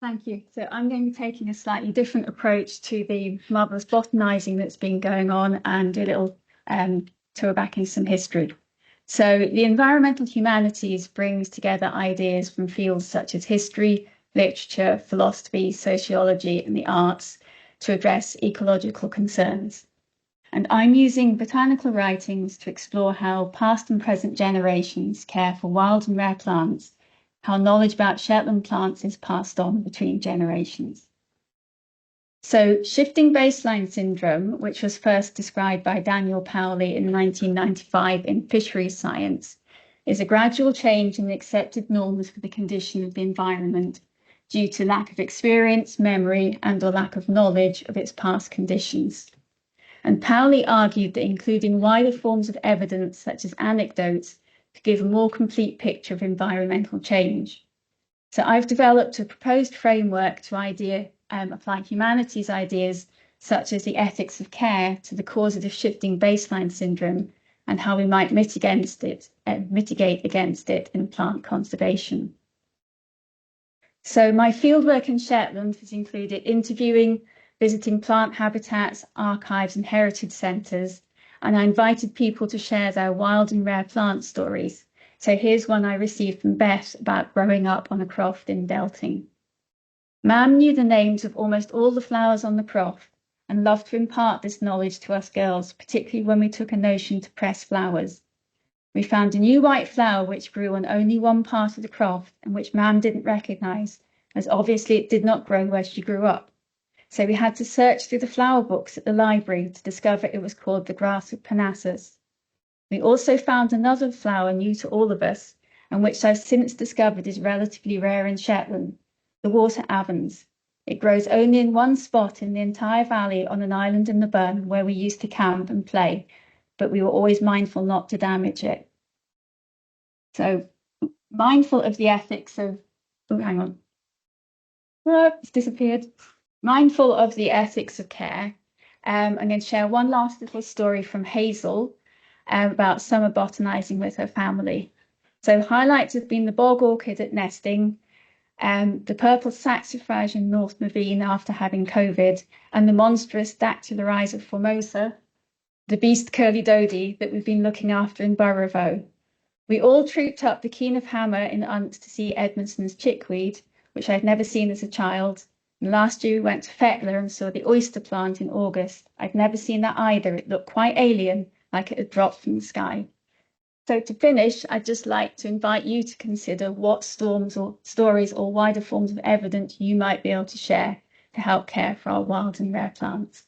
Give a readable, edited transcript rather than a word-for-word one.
Thank you. So I'm going to be taking a slightly different approach to the marvelous botanizing that's been going on and do a little tour back in some history. So the environmental humanities brings together ideas from fields such as history, literature, philosophy, sociology, and the arts to address ecological concerns. And I'm using botanical writings to explore how past and present generations care for wild and rare plants, how knowledge about Shetland plants is passed on between generations. So, shifting baseline syndrome, which was first described by Daniel Powley in 1995 in Fisheries Science, is a gradual change in the accepted norms for the condition of the environment due to lack of experience, memory, and/or lack of knowledge of its past conditions. And Powley argued that including wider forms of evidence, such as anecdotes, could give a more complete picture of environmental change. So I've developed a proposed framework to apply humanities ideas, such as the ethics of care, to the causes of shifting baseline syndrome and how we might mitigate against it in plant conservation. So my fieldwork in Shetland has included interviewing, visiting plant habitats, archives, and heritage centres, and I invited people to share their wild and rare plant stories. So here's one I received from Beth about growing up on a croft in Delting. Mam knew the names of almost all the flowers on the croft and loved to impart this knowledge to us girls, particularly when we took a notion to press flowers. We found a new white flower which grew on only one part of the croft and which Mam didn't recognise, as obviously it did not grow where she grew up. So we had to search through the flower books at the library to discover it was called the grass of Parnassus. We also found another flower new to all of us, and which I've since discovered is relatively rare in Shetland, the water avens. It grows only in one spot in the entire valley on an island in the Burn where we used to camp and play, but we were always mindful not to damage it. So mindful of the ethics of, oh, hang on. It's disappeared. Mindful of the ethics of care, I'm going to share one last little story from Hazel about summer botanizing with her family. So highlights have been the bog orchid at nesting, the purple saxifrage in North Mavine after having COVID, and the monstrous Dactylorhiza formosa, the beast curly dodie that we've been looking after in Burrovo. We all trooped up the Keen of Hammer in Unst to see Edmondson's chickweed, which I'd never seen as a child. And last year we went to Fetler and saw the oyster plant in August. I'd never seen that either. It looked quite alien, like it had dropped from the sky. So to finish, I'd just like to invite you to consider what storms or stories or wider forms of evidence you might be able to share to help care for our wild and rare plants.